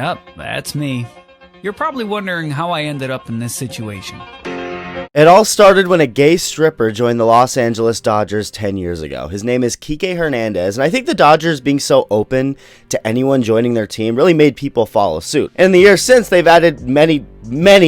Yep, that's me. You're probably wondering how I ended up in this situation. It all started when a gay stripper joined the Los Angeles Dodgers 10 years ago. His name is Kike Hernandez, and I think the Dodgers being so open to anyone joining their team really made people follow suit. In the years since, they've added many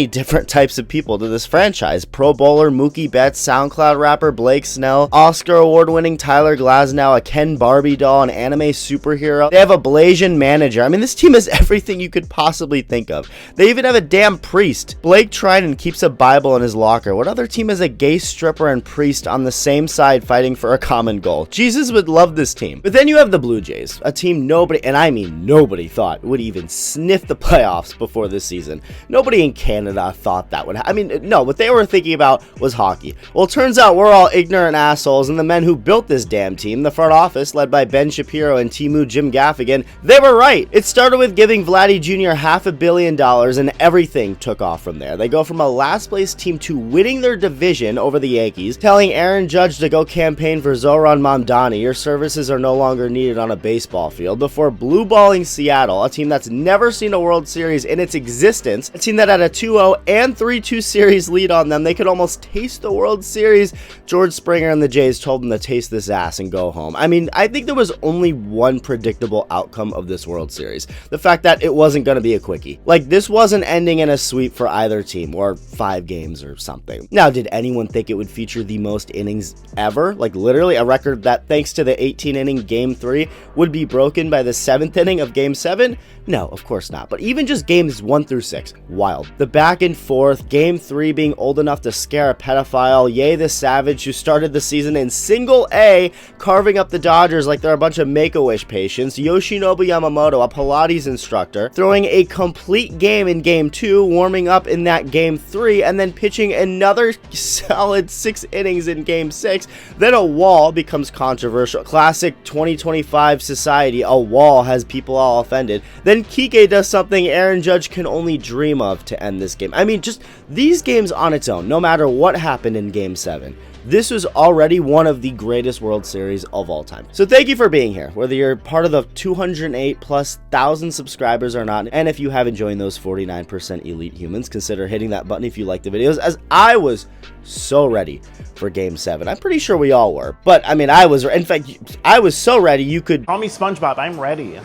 different types of people to this franchise. Pro bowler Mookie Betts, SoundCloud rapper Blake Snell, Oscar award-winning Tyler Glasnow, a Ken Barbie doll, an anime superhero. They have a Blasian manager. I mean, this team has everything you could possibly think of. They even have a damn priest. Blake Trinan keeps a Bible in his locker. What other team has a gay stripper and priest on the same side fighting for a common goal? Jesus would love this team. But then you have the Blue Jays, a team nobody, and I mean nobody, thought would even sniff the playoffs before this season. Nobody in Canada thought that would I mean, no, what they were thinking about was hockey. Well, it turns out we're all ignorant assholes, and the men who built this damn team, the front office led by Ben Shapiro and Timu Jim Gaffigan, they were right. It started with giving Vladdy Jr. $500 million, and everything took off from there. They go from a last place team to winning their division over the Yankees, telling Aaron Judge to go campaign for Zoran Mamdani. Your services are no longer needed on a baseball field, before blue balling Seattle, a team that's never seen a World Series in its existence, a team that had a 2-0 and 3-2 series lead on them. They could almost taste the World Series. George Springer and the Jays told them to taste this ass and go home. I mean, I think there was only one predictable outcome of this World Series. The fact that it wasn't going to be a quickie. Like, this wasn't ending in a sweep for either team, or 5 games or something. Now, did anyone think it would feature the most innings ever? Like, literally a record that, thanks to the 18-inning Game 3, would be broken by the 7th inning of Game 7? No, of course not. But even just games 1 through 6, wild. The back and forth, Game 3 being old enough to scare a pedophile, Ye the Savage, who started the season in single A, carving up the Dodgers like they're a bunch of Make-A-Wish patients, Yoshinobu Yamamoto, a Pilates instructor, throwing a complete game in Game 2, warming up in that Game 3, and then pitching another solid 6 innings in Game 6. Then a wall becomes controversial. Classic 2025 society, a wall has people all offended. Then Kike does something Aaron Judge can only dream of to end this game. I mean, just these games on its own, no matter what happened in Game 7, this was already one of the greatest World Series of all time. So thank you for being here, whether you're part of the 208,000+ subscribers or not, and if you haven't joined those 49% elite humans, consider hitting that button if you like the videos, as I was so ready for Game 7. I'm pretty sure we all were, but I mean, I was so ready you could call me SpongeBob, I'm ready.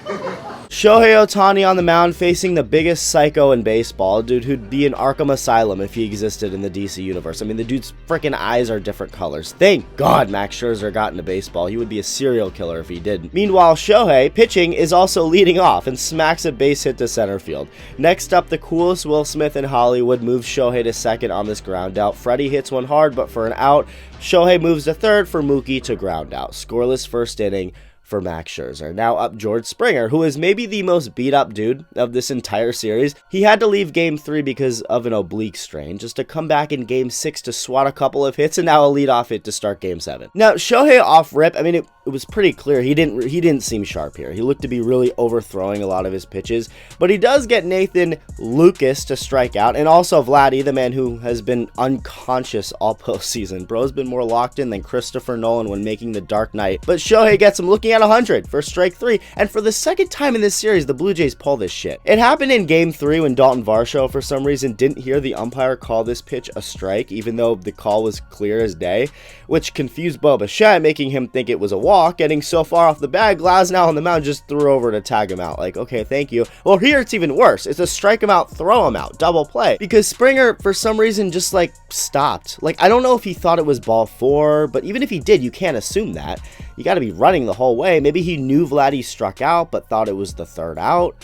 Shohei Ohtani on the mound facing the biggest psycho in baseball, a dude who'd be in Arkham Asylum if he existed in the DC universe. I mean, the dude's freaking eyes are different colors. Thank God Max Scherzer got into baseball. He would be a serial killer if he didn't. Meanwhile, Shohei, pitching, is also leading off and smacks a base hit to center field. Next up, the coolest Will Smith in Hollywood moves Shohei to second on this ground out. Freddie hits one hard, but for an out. Shohei moves to third for Mookie to ground out. Scoreless first inning for Max Scherzer. Now up George Springer, who is maybe the most beat up dude of this entire series. He had to leave Game 3 because of an oblique strain, just to come back in Game 6 to swat a couple of hits, and now a leadoff hit to start Game 7. Now, Shohei off rip, I mean, it was pretty clear he didn't seem sharp here. He looked to be really overthrowing a lot of his pitches, but he does get Nathan Lucas to strike out, and also Vladdy, the man who has been unconscious all postseason. Bro's been more locked in than Christopher Nolan when making The Dark Knight, but Shohei gets him looking at 100 for strike 3, and for the second time in this series, the Blue Jays pull this shit. It happened in Game 3 when Dalton Varsho, for some reason, didn't hear the umpire call this pitch a strike, even though the call was clear as day, which confused Bo Bichette, making him think it was a walk. Getting so far off the bag, Glasnow on the mound just threw over to tag him out. Like, okay, thank you. Well, here it's even worse. It's a strike him out, throw him out, double play, because Springer, for some reason, just like stopped. Like, I don't know if he thought it was ball 4, but even if he did, you can't assume that. You got to be running the whole way. Maybe he knew Vladdy struck out, but thought it was the third out.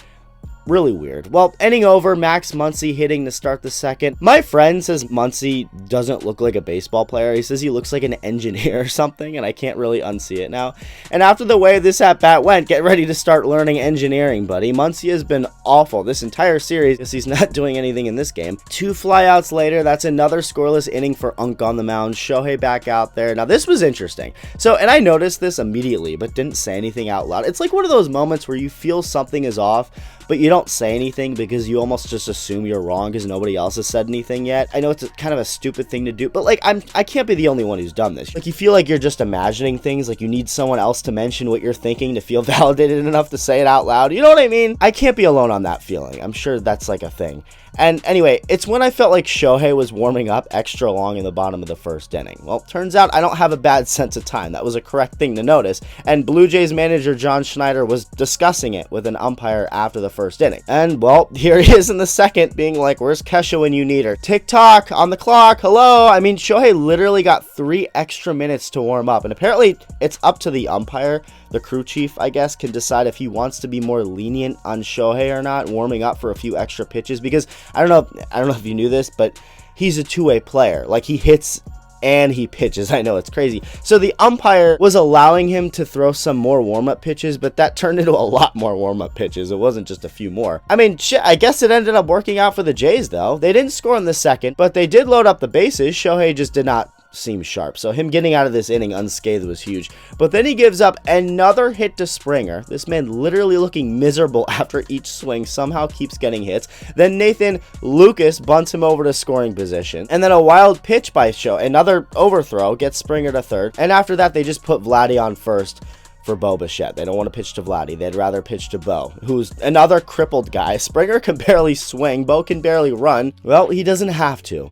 Really weird. Well, ending over, Max Muncy hitting to start the second. My friend says Muncy doesn't look like a baseball player. He says he looks like an engineer or something, and I can't really unsee it now. And after the way this at-bat went, get ready to start learning engineering, buddy. Muncy has been awful this entire series because he's not doing anything in this game. 2 flyouts later, that's another scoreless inning for Unk on the mound. Shohei back out there. Now, this was interesting. So, and I noticed this immediately, but didn't say anything out loud. It's like one of those moments where you feel something is off, but you don't say anything because you almost just assume you're wrong because nobody else has said anything yet. I know it's kind of a stupid thing to do, but like I can't be the only one who's done this. Like you feel like you're just imagining things, like you need someone else to mention what you're thinking to feel validated enough to say it out loud. You know what I mean? I can't be alone on that feeling. I'm sure that's like a thing. And anyway, it's when I felt like Shohei was warming up extra long in the bottom of the first inning. Well, turns out I don't have a bad sense of time. That was a correct thing to notice. And Blue Jays manager John Schneider was discussing it with an umpire after the first inning. And well, here he is in the second being like, where's Kesha when you need her? Tick-tock on the clock. Hello. I mean, Shohei literally got 3 extra minutes to warm up. And apparently it's up to the umpire. The crew chief, I guess, can decide if he wants to be more lenient on Shohei or not, warming up for a few extra pitches, because I don't know if you knew this, but he's a two-way player. Like, he hits and he pitches. I know, it's crazy. So the umpire was allowing him to throw some more warm-up pitches, but that turned into a lot more warm-up pitches. It wasn't just a few more. I mean, shit, I guess it ended up working out for the Jays, though. They didn't score in the second, but they did load up the bases. Shohei just did not seem sharp, so him getting out of this inning unscathed was huge. But then he gives up another hit to Springer. This man literally looking miserable after each swing somehow keeps getting hits. Then Nathan Lucas bunts him over to scoring position, and then a wild pitch by Shohei, another overthrow, gets Springer to third, and after that they just put Vladdy on first for Bo Bichette. They don't want to pitch to Vladdy. They'd rather pitch to Bo, who's another crippled guy. Springer can barely swing. Bo can barely run. Well, he doesn't have to.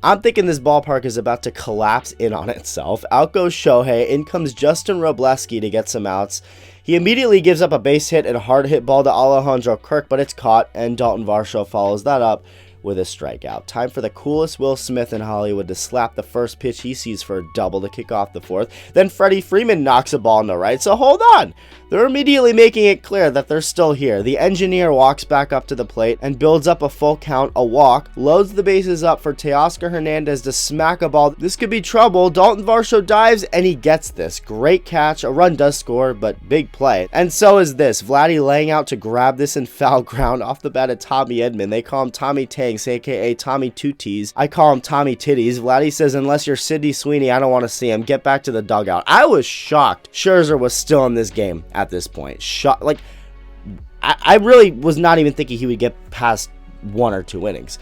I'm thinking this ballpark is about to collapse in on itself. Out goes Shohei. In comes Justin Robleski to get some outs. He immediately gives up a base hit and a hard hit ball to Alejandro Kirk, but it's caught, and Dalton Varsho follows that up with a strikeout. Time for the coolest Will Smith in Hollywood to slap the first pitch he sees for a double to kick off the fourth. Then Freddie Freeman knocks a ball in the right, so hold on. They're immediately making it clear that they're still here. The engineer walks back up to the plate and builds up a full count, a walk, loads the bases up for Teoscar Hernandez to smack a ball. This could be trouble. Dalton Varsho dives, and he gets this. Great catch. A run does score, but big play. And so is this. Vladdy laying out to grab this in foul ground off the bat of Tommy Edman. They call him Tommy Tanks, aka Tommy Tooties. I call him Tommy Titties. Vladdy says, unless you're Sidney Sweeney, I don't want to see him. Get back to the dugout. I was shocked Scherzer was still in this game at this point. Like, I really was not even thinking he would get past 1 or 2 innings.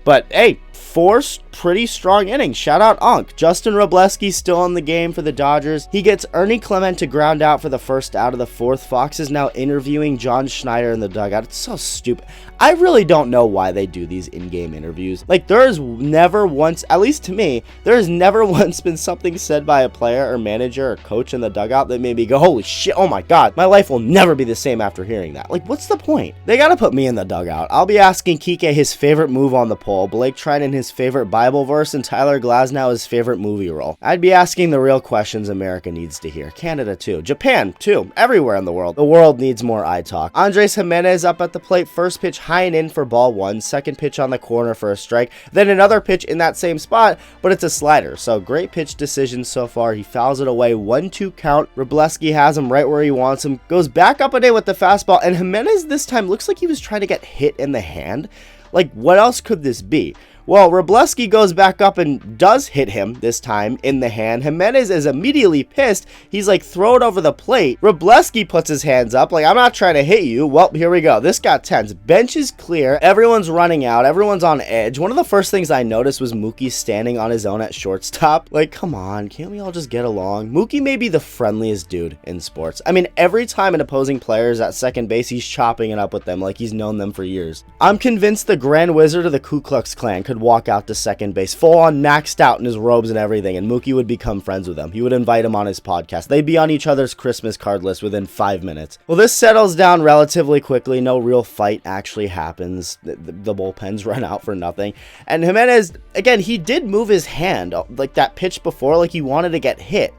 But hey, 4 pretty strong innings. Shout out Unc. Justin Robleski still in the game for the Dodgers. He gets Ernie Clement to ground out for the first out of the fourth. Fox is now interviewing John Schneider in the dugout. It's so stupid. I really don't know why they do these in-game interviews. Like, there is never once, at least to me, there has never once been something said by a player or manager or coach in the dugout that made me go, holy shit, oh my god, my life will never be the same after hearing that. Like, what's the point? They gotta put me in the dugout. I'll be asking Kike his favorite move on the pole, Blake Trinan his favorite Bible verse, and Tyler Glasnow his favorite movie role. I'd be asking the real questions America needs to hear. Canada too. Japan too. Everywhere in the world. The world needs more iTALK. Andres Jimenez up at the plate. First pitch high and in for ball 1. Second pitch on the corner for a strike. Then another pitch in that same spot, but it's a slider. So great pitch decisions so far. He fouls it away. 1-2 count. Robleski has him right where he wants him. Goes back up a day with the fastball, and Jimenez this time looks like he was trying to get hit in the hand. Like, what else could this be? Well, Robleski goes back up and does hit him this time in the hand. Jimenez is immediately pissed. He's like, throw it over the plate. Robleski puts his hands up like, I'm not trying to hit you. Well, here we go. This got tense. Bench is clear. Everyone's running out. Everyone's on edge. One of the first things I noticed was Mookie standing on his own at shortstop. Like, come on. Can't we all just get along? Mookie may be the friendliest dude in sports. I mean, every time an opposing player is at second base, he's chopping it up with them like he's known them for years. I'm convinced the Grand Wizard of the Ku Klux Klan could walk out to second base, full on maxed out in his robes and everything, and Mookie would become friends with him. He would invite him on his podcast. They'd be on each other's Christmas card list within 5 minutes. Well, this settles down relatively quickly. No real fight actually happens. The bullpens run out for nothing. And Jimenez, again, he did move his hand, like that pitch before, like he wanted to get hit.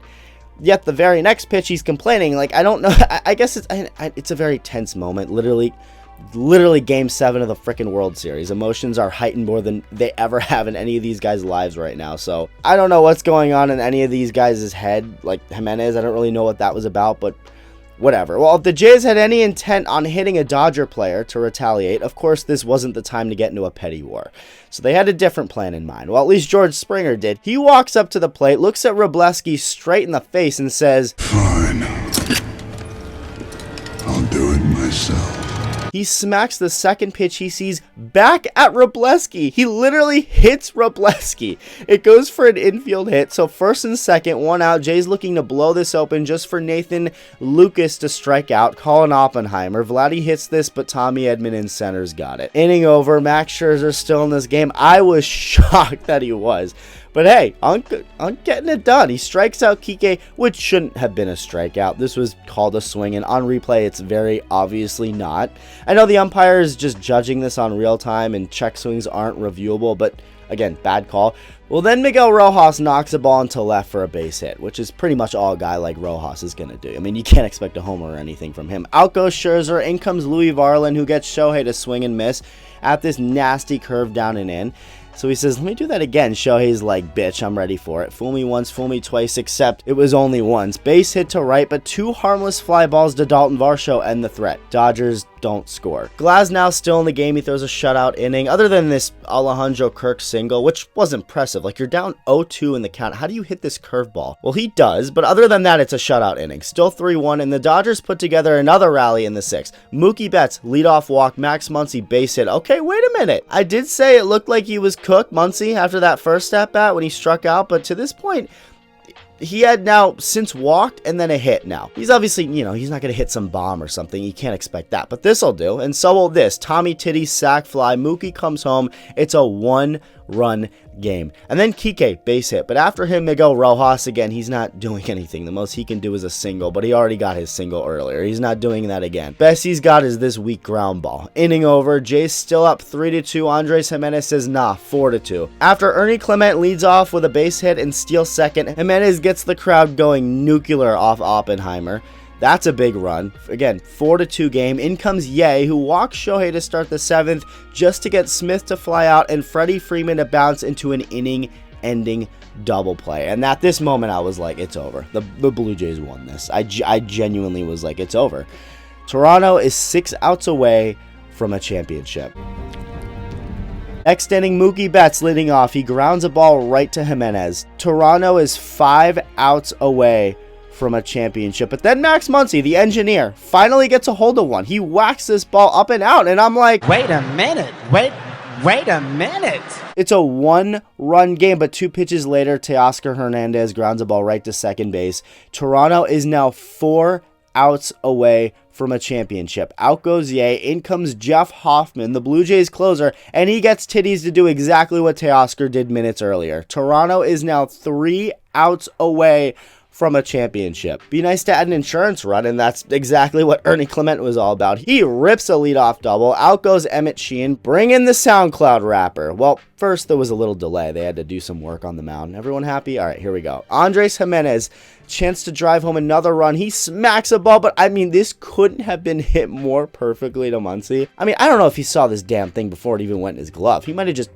Yet the very next pitch, he's complaining. Like, I don't know. I guess it's a very tense moment. Literally game 7 of the freaking World Series. Emotions are heightened more than they ever have in any of these guys' lives right now. So I don't know what's going on in any of these guys' head. Like Jimenez, I don't really know what that was about, but Whatever. Well, if the Jays had any intent on hitting a Dodger player to retaliate, of course this wasn't the time to get into a petty war. So they had a different plan in mind. Well, at least George Springer did. He walks up to the plate, looks at Wroblewski straight in the face and says, "Fine. I'll do it myself." He smacks the second pitch he sees back at Wroblewski. He literally hits Wroblewski. It goes for an infield hit. So first and second, 1 out. Jay's looking to blow this open just for Nathan Lucas to strike out. Colin Oppenheimer. Vladdy hits this, but Tommy Edman in center's got it. Inning over. Max Scherzer still in this game. I was shocked that he was. But hey, on getting it done. He strikes out Kike, which shouldn't have been a strikeout. This was called a swing, and on replay, it's very obviously not. I know the umpire is just judging this on real time, and check swings aren't reviewable, but again, bad call. Well, then Miguel Rojas knocks a ball into left for a base hit, which is pretty much all a guy like Rojas is going to do. I mean, you can't expect a homer or anything from him. Out goes Scherzer. In comes Louis Varland, who gets Shohei to swing and miss at this nasty curve down and in. So he says, let me do that again. Shohei's like, bitch, I'm ready for it. Fool me once, fool me twice, except it was only once. Base hit to right, but 2 harmless fly balls to Dalton Varsho end the threat. Dodgers don't score. Glasnow still in the game. He throws a shutout inning. Other than this Alejandro Kirk single, which was impressive. Like, you're down 0-2 in the count. How do you hit this curveball? Well, he does, but other than that, it's a shutout inning. Still 3-1, and the Dodgers put together another rally in the 6th. Mookie Betts, leadoff walk. Max Muncy, base hit. Okay, wait a minute. I did say it looked like he was cooked, Muncy, after that first at-bat when he struck out, but to this point, he had now since walked and then a hit now. He's obviously, he's not going to hit some bomb or something. You can't expect that. But this will do. And so will this. Tommy Titty sack fly. Mookie comes home. It's a 1-run game. And then Kike, base hit. But after him, Miguel Rojas, again, he's not doing anything. The most he can do is a single, but he already got his single earlier. He's not doing that again. Best he's got is this weak ground ball. Inning over. Jay's still up 3-2. Andres Jimenez says, nah, 4-2. After Ernie Clement leads off with a base hit and steals second, Jimenez gets the crowd going nuclear off Oppenheimer. That's a big run. Again, 4-2 game. In comes Ye, who walks Shohei to start the 7th just to get Smith to fly out and Freddie Freeman to bounce into an inning-ending double play. And at this moment, I was like, it's over. The Blue Jays won this. I genuinely was like, it's over. Toronto is 6 outs away from a championship. Next inning, Mookie Betts leading off. He grounds a ball right to Jimenez. Toronto is 5 outs away from a championship. But then Max Muncy, the engineer, finally gets a hold of one. He whacks this ball up and out, and I'm like, wait a minute. Wait a minute. It's a 1-run game, but 2 pitches later, Teoscar Hernandez grounds a ball right to second base. Toronto is now 4 outs away from a championship. Out goes Ye. In comes Jeff Hoffman, the Blue Jays closer, and he gets titties to do exactly what Teoscar did minutes earlier. Toronto is now 3 outs away from a championship. Be nice to add an insurance run, and that's exactly what Ernie Clement was all about. He rips a leadoff double. Out goes Emmett Sheehan. Bring in the SoundCloud rapper. Well, first there was a little delay. They had to do some work on the mound. Everyone happy? All right, here we go. Andres Jimenez, chance to drive home another run. He smacks a ball, but I mean, this couldn't have been hit more perfectly to Muncy. I mean, I don't know if he saw this damn thing before it even went in his glove. He might have just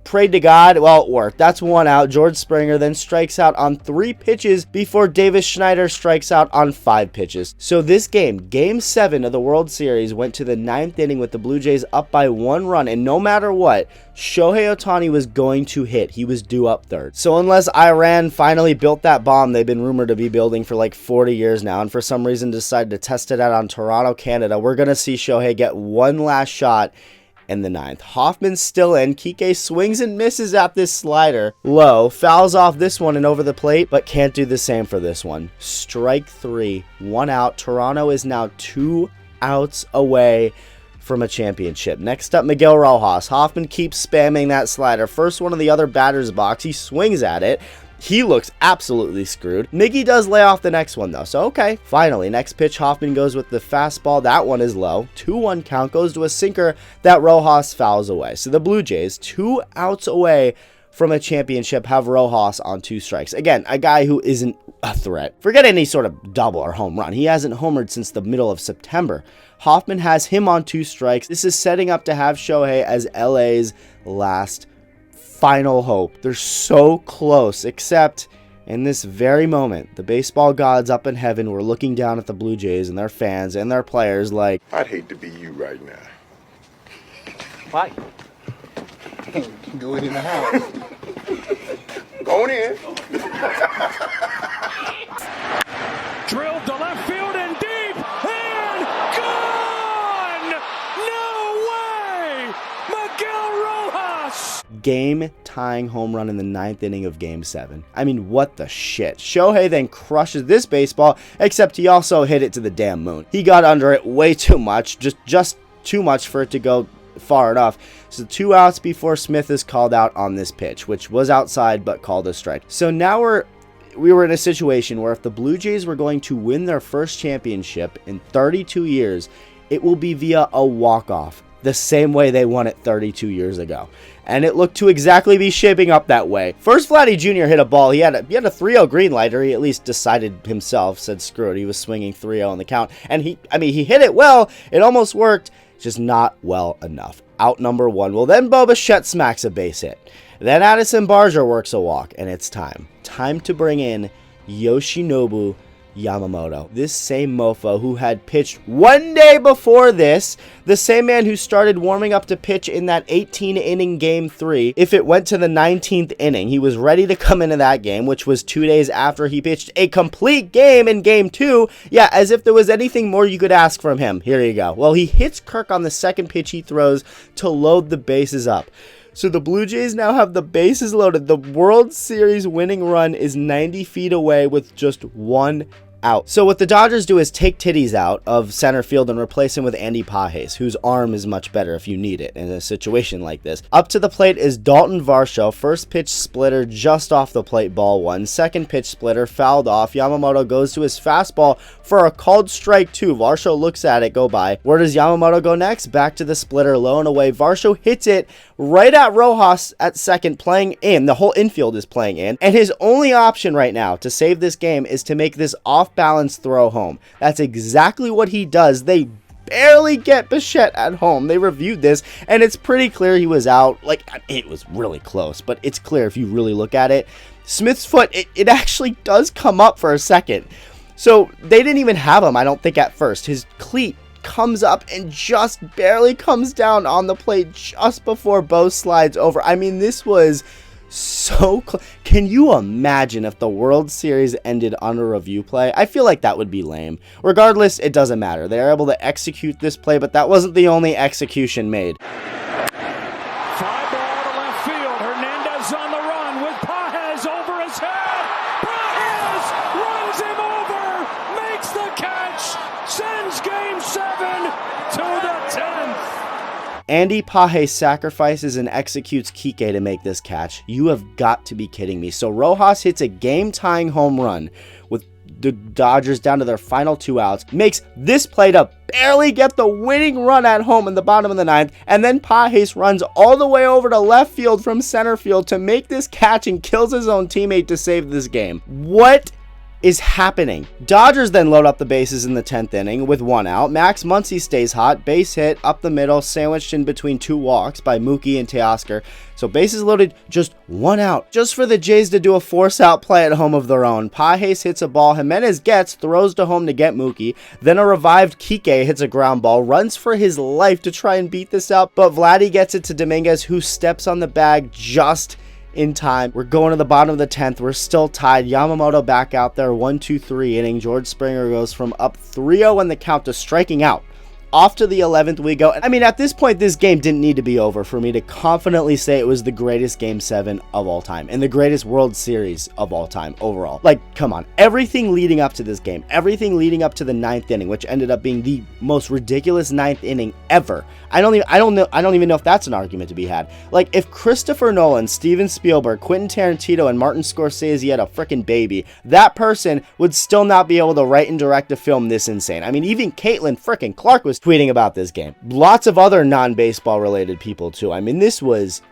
prayed to God. Well, it worked. That's 1 out. George Springer then strikes out on 3 pitches before Davis Schneider strikes out on 5 pitches. So this game 7 of the World Series, went to the 9th inning with the Blue Jays up by 1 run, and no matter what, Shohei Ohtani was going to hit. He was due up 3rd. So unless Iran finally built that bomb they've been rumored to be building for like 40 years now, and for some reason decided to test it out on Toronto, Canada, we're going to see Shohei get one last shot in the 9th. Hoffman's still in. Kike swings and misses at this slider. Low. Fouls off this one and over the plate, but can't do the same for this one. Strike 3. 1 out. Toronto is now 2 outs away from a championship. Next up, Miguel Rojas. Hoffman keeps spamming that slider. First one in the other batter's box. He swings at it. He looks absolutely screwed. Miggy does lay off the next one, though. So, okay. Finally, next pitch, Hoffman goes with the fastball. That one is low. 2-1 count. Goes to a sinker that Rojas fouls away. So, the Blue Jays, 2 outs away from a championship, have Rojas on 2 strikes. Again, a guy who isn't a threat. Forget any sort of double or home run. He hasn't homered since the middle of September. Hoffman has him on 2 strikes. This is setting up to have Shohei as LA's last final hope. They're so close, except In this very moment, the baseball gods up in heaven were looking down at the Blue Jays and their fans and their players like, I'd hate to be you right now. Why? Go in the house. Going in. Drilled to left field and deep and gone! No way! Miguel Rojas! game-tying home run in the 9th inning of Game 7. I mean, what the shit. Shohei then crushes this baseball, except he also hit it to the damn moon. He got under it way too much, just too much for it to go far enough. So 2 outs before Smith is called out on this pitch, which was outside but called a strike. So now we were in a situation where if the Blue Jays were going to win their first championship in 32 years, it will be via a walk-off, the same way they won it 32 years ago. And it looked to exactly be shaping up that way. First, Vladdy Jr. hit a ball. He had a 3-0 green light, or he at least decided himself, said screw it. He was swinging 3-0 on the count. And he hit it well. It almost worked, just not well enough. Out number 1. Well, then Bo Bichette smacks a base hit. Then Addison Barger works a walk, and it's time. Time to bring in Yoshinobu Yamamoto. This same mofo who had pitched 1 day before this, the same man who started warming up to pitch in that 18-inning Game 3. If it went to the 19th inning, he was ready to come into that game, which was 2 days after he pitched a complete game in Game 2. Yeah, as if there was anything more you could ask from him. Here you go. Well, he hits Kirk on the second pitch he throws to load the bases up. So the Blue Jays now have the bases loaded. The World Series winning run is 90 feet away with just 1 out. So what the Dodgers do is take Titties out of center field and replace him with Andy Pages, whose arm is much better if you need it in a situation like this. Up to the plate is Dalton Varsho. First pitch splitter just off the plate, ball 1. Second pitch splitter fouled off. Yamamoto goes to his fastball for a called strike 2. Varsho looks at it go by. Where does Yamamoto go next? Back to the splitter, low and away. Varsho hits it right at Rojas at second, playing in. The whole infield is playing in. And his only option right now to save this game is to make this off-balance throw home. That's exactly what he does. They barely get Bichette at home. They reviewed this, and it's pretty clear he was out. Like, it was really close, but it's clear if you really look at it. Smith's foot, it actually does come up for a second. So they didn't even have him, I don't think, at first. His cleat comes up and just barely comes down on the plate just before Bo slides over. I mean, this was so close. Can you imagine if the World Series ended on a review play? I feel like that would be lame. Regardless, it doesn't matter. They are able to execute this play, but that wasn't the only execution made. Fly ball to left field. Hernandez on the run with Pages over his head. Pages runs him over, makes the catch, sends Game 7 to the 10th. Andy Pages sacrifices and executes Kike to make this catch. You have got to be kidding me. So Rojas hits a game-tying home run with the Dodgers down to their final 2 outs, makes this play to barely get the winning run at home in the bottom of the 9th, and then Pages runs all the way over to left field from center field to make this catch and kills his own teammate to save this game. What is happening? Dodgers then load up the bases in the 10th inning with 1 out. Max Muncy stays hot, base hit up the middle, sandwiched in between 2 walks by Mookie and Teoscar. So bases loaded, just 1 out. Just for the Jays to do a force-out play at home of their own. Pages hits a ball, Jimenez gets, throws to home to get Mookie. Then a revived Kike hits a ground ball, runs for his life to try and beat this out, but Vladdy gets it to Dominguez, who steps on the bag just in time. We're going to the bottom of the 10th. We're still tied. Yamamoto back out there, 1-2-3 inning. George Springer goes from up 3-0 in the count to striking out. Off to the 11th we go. I mean, at this point, this game didn't need to be over for me to confidently say it was the greatest Game 7 of all time and the greatest World Series of all time overall. Like, come on. Everything leading up to this game, everything leading up to the 9th inning, which ended up being the most ridiculous 9th inning ever. I don't even know if that's an argument to be had. Like, if Christopher Nolan, Steven Spielberg, Quentin Tarantino, and Martin Scorsese had a freaking baby, that person would still not be able to write and direct a film this insane. I mean, even Caitlin freaking Clark was tweeting about this game. Lots of other non-baseball related people too. I mean, this was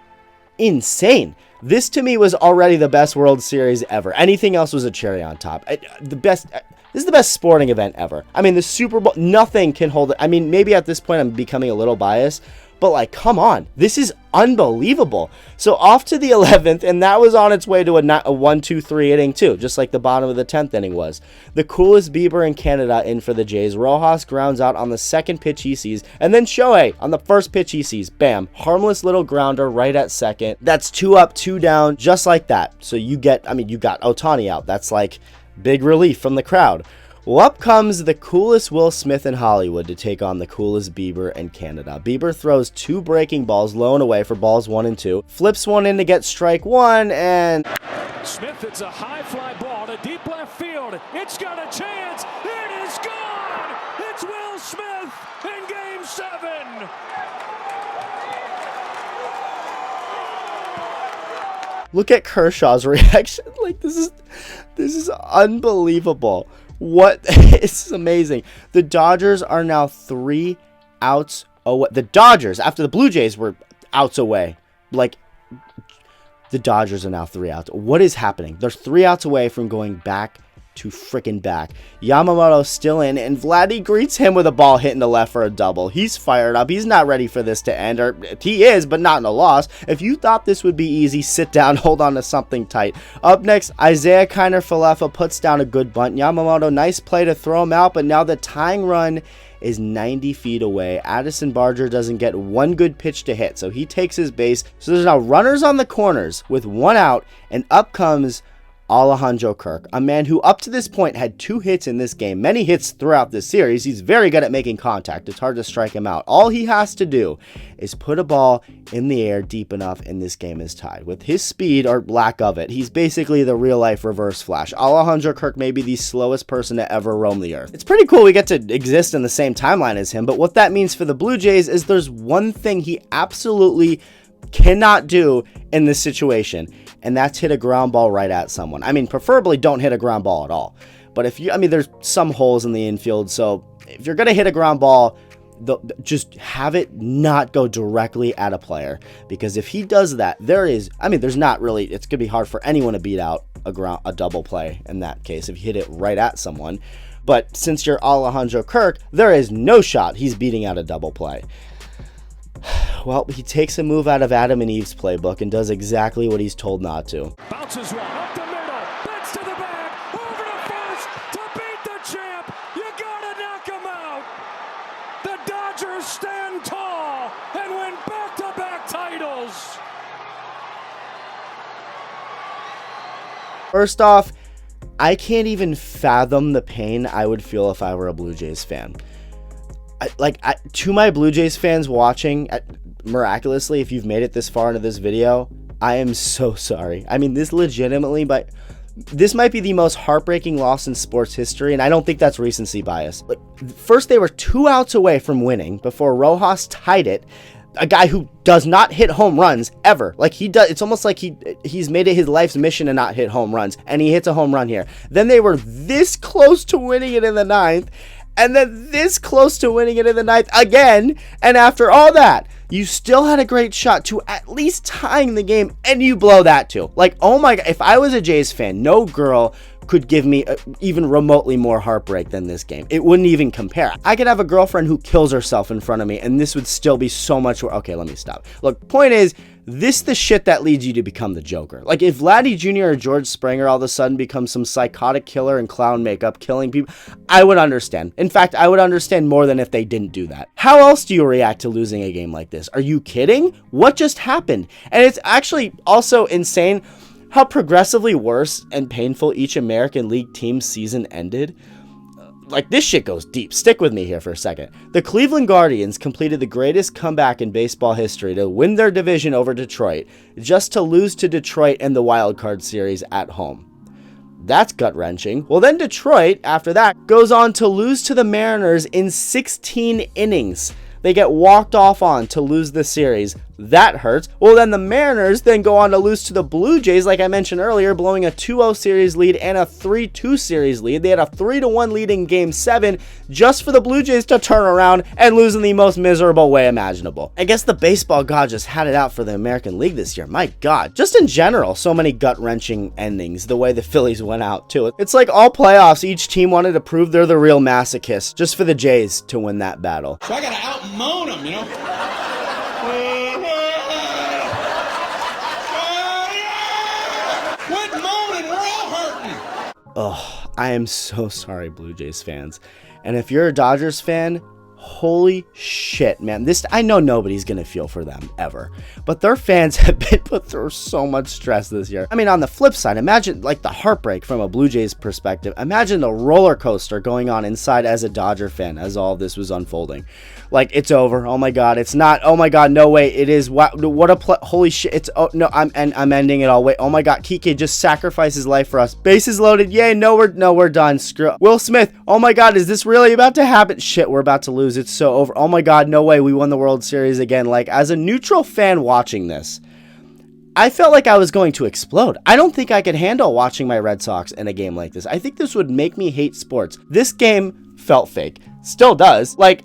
insane. This to me was already the best World Series ever. Anything else was a cherry on top. The best. This is the best sporting event ever. I mean, the Super Bowl, nothing can hold it. I mean, maybe at this point I'm becoming a little biased, but like, come on, this is unbelievable. So off to the 11th, and that was on its way to a 1-2-3 inning too, just like the bottom of the 10th inning was. The coolest Bieber in Canada in for the Jays. Rojas grounds out on the second pitch he sees, and then Shohei on the first pitch he sees. Bam, harmless little grounder right at second. That's 2 up, 2 down, just like that. So you got Ohtani out. That's like big relief from the crowd. Well, up comes the coolest Will Smith in Hollywood to take on the coolest Bieber in Canada. Bieber throws 2 breaking balls low and away for balls 1 and 2, flips one in to get strike 1, and Smith hits a high fly ball to deep left field. It's got a chance. It is gone. It's Will Smith in Game 7. look at Kershaw's reaction. Like, this is unbelievable. What? It's amazing. The Dodgers are now 3 outs away. The Dodgers, after the Blue Jays were outs away, like, the Dodgers are now 3 outs. What is happening? They're 3 outs away from going back to freaking back. Yamamoto's still in, and Vladdy greets him with a ball hit in the left for a double. He's fired up. He's not ready for this to end, or he is, but not in a loss. If you thought this would be easy, sit down, hold on to something tight. Up next, Isaiah Kiner-Falefa puts down a good bunt. Yamamoto, nice play to throw him out, but now the tying run is 90 feet away. Addison Barger doesn't get one good pitch to hit, so he takes his base. So there's now runners on the corners with 1 out, and up comes Alejandro Kirk, a man who up to this point had 2 hits in this game, many hits throughout this series. He's very good at making contact. It's hard to strike him out. All he has to do is put a ball in the air deep enough, and this game is tied. With his speed, or lack of it, he's basically the real-life Reverse Flash. Alejandro Kirk may be the slowest person to ever roam the earth. It's pretty cool we get to exist in the same timeline as him, but what that means for the Blue Jays is there's one thing he absolutely cannot do in this situation, and that's hit a ground ball right at someone. I mean, preferably don't hit a ground ball at all. But if you, I mean, there's some holes in the infield, so if you're going to hit a ground ball, just have it not go directly at a player, because if he does that, there's not really, it's going to be hard for anyone to beat out a double play in that case if you hit it right at someone. But since you're Alejandro Kirk, there is no shot he's beating out a double play. Well, he takes a move out of Adam and Eve's playbook and does exactly what he's told not to. Bounces one up the middle, bats to the back, over to first to beat the champ. You gotta knock him out. The Dodgers stand tall and win back-to-back titles. First off, I can't even fathom the pain I would feel if I were a Blue Jays fan. To my Blue Jays fans watching, miraculously, if you've made it this far into this video, I am so sorry. I mean, this might be the most heartbreaking loss in sports history, and I don't think that's recency bias. First, they were 2 outs away from winning before Rojas tied it. A guy who does not hit home runs ever. Like, he does, it's almost like he's made it his life's mission to not hit home runs, and he hits a home run here. Then they were this close to winning it in the 9th, and then this close to winning it in the 9th again, and after all that, you still had a great shot to at least tying the game, and you blow that too. Like, oh my God, if I was a Jays fan, no girl could give me even remotely more heartbreak than this game. It wouldn't even compare. I could have a girlfriend who kills herself in front of me, and this would still be so much worse. Okay, let me stop. Look, point is, this the shit that leads you to become the Joker. Like, if Vladdy Jr. or George Springer all of a sudden become some psychotic killer in clown makeup killing people, I would understand. In fact, I would understand more than if they didn't do that. How else do you react to losing a game like this? Are you kidding? What just happened? And it's actually also insane how progressively worse and painful each American League team's season ended. Like, this shit goes deep. Stick with me here for a second. The Cleveland Guardians completed the greatest comeback in baseball history to win their division over Detroit, just to lose to Detroit in the wild card series at home. That's gut-wrenching. Well, then Detroit, after that, goes on to lose to the Mariners in 16 innings. They get walked off on to lose the series That hurts. Well, then the Mariners then go on to lose to the Blue Jays, like I mentioned earlier, blowing a 2-0 series lead and a 3-2 series lead. They had a 3-1 lead in Game 7 just for the Blue Jays to turn around and lose in the most miserable way imaginable. I guess the baseball god just had it out for the American League this year. My God. Just in general, so many gut-wrenching endings, the way the Phillies went out, too. It's like all playoffs, each team wanted to prove they're the real masochists, just for the Jays to win that battle. So I gotta out-moan them, you know? Quit moaning, we're all hurting. Oh, I am so sorry, Blue Jays fans. And if you're a Dodgers fan, holy shit, man. I know nobody's gonna feel for them ever, but their fans have been put through so much stress this year. I mean, on the flip side, imagine like the heartbreak from a Blue Jays perspective. Imagine the roller coaster going on inside as a Dodger fan as all of this was unfolding. Like, it's over. Oh my God, it's not. Oh my God, no way. It is. What a holy shit. It's no. I'm ending it all. Wait. Oh my God, Kike just sacrificed his life for us. Bases loaded. Yay. No, we're done. Screw. Will Smith. Oh my God, is this really about to happen? Shit, we're about to lose. It's so over. Oh my God, no way. We won the World Series again. Like, as a neutral fan watching this, I felt like I was going to explode. I don't think I could handle watching my Red Sox in a game like this. I think this would make me hate sports. This game felt fake. Still does. Like,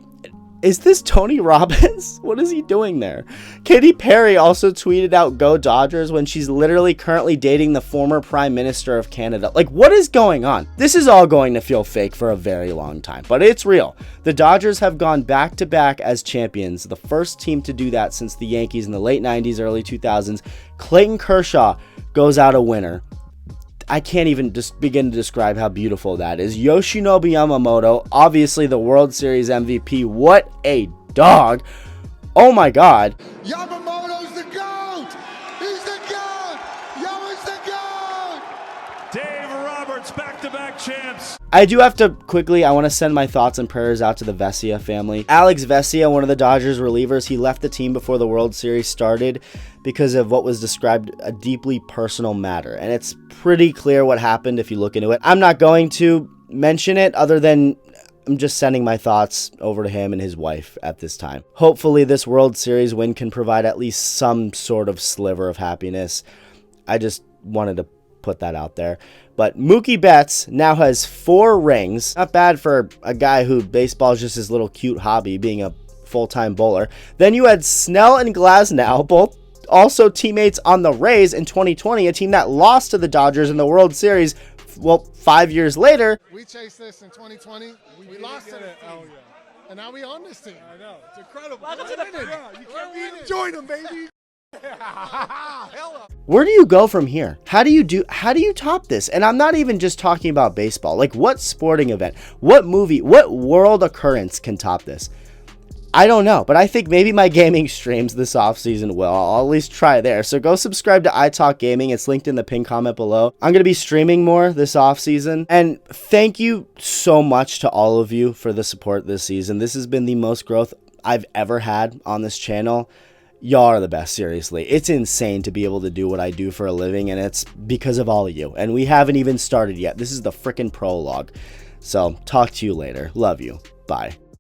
is this Tony Robbins? What is he doing there? Katy Perry also tweeted out "Go Dodgers" when she's literally currently dating the former Prime Minister of Canada. Like, what is going on? This is all going to feel fake for a very long time, but it's real. The Dodgers have gone back-to-back as champions, the first team to do that since the Yankees in the late 90s, early 2000s. Clayton Kershaw goes out a winner. I can't even just begin to describe how beautiful that is. Yoshinobu Yamamoto, obviously the World Series MVP. What a dog. Oh my God. Yamamoto's the GOAT! He's the GOAT! Yama's the GOAT! Dave Roberts, back-to-back champs. I do have to quickly, I want to send my thoughts and prayers out to the Vesia family. Alex Vesia, one of the Dodgers relievers, he left the team before the World Series started because of what was described a deeply personal matter. And it's pretty clear what happened if you look into it. I'm not going to mention it other than I'm just sending my thoughts over to him and his wife at this time. Hopefully this World Series win can provide at least some sort of sliver of happiness. I just wanted to put that out there. But Mookie Betts now has 4 rings. Not bad for a guy who baseball is just his little cute hobby, being a full-time bowler. Then you had Snell and Glasnow, both also teammates on the Rays in 2020, a team that lost to the Dodgers in the World Series. Well, 5 years later. We chased this in 2020. We lost to it. Oh, yeah. And now we on this team. I know. It's incredible. Welcome to the you can't beat it. Join them, baby. Where do you go from here? How do you top this? And I'm not even just talking about baseball. Like, what sporting event, what movie, what world occurrence can top this? I don't know, but I think maybe my gaming streams this offseason will. I'll at least try there. So go subscribe to iTALK Gaming. It's linked in the pinned comment below. I'm going to be streaming more this offseason. And thank you so much to all of you for the support this season. This has been the most growth I've ever had on this channel. Y'all are the best, seriously. It's insane to be able to do what I do for a living, and it's because of all of you. And we haven't even started yet. This is the frickin' prologue. So talk to you later. Love you. Bye.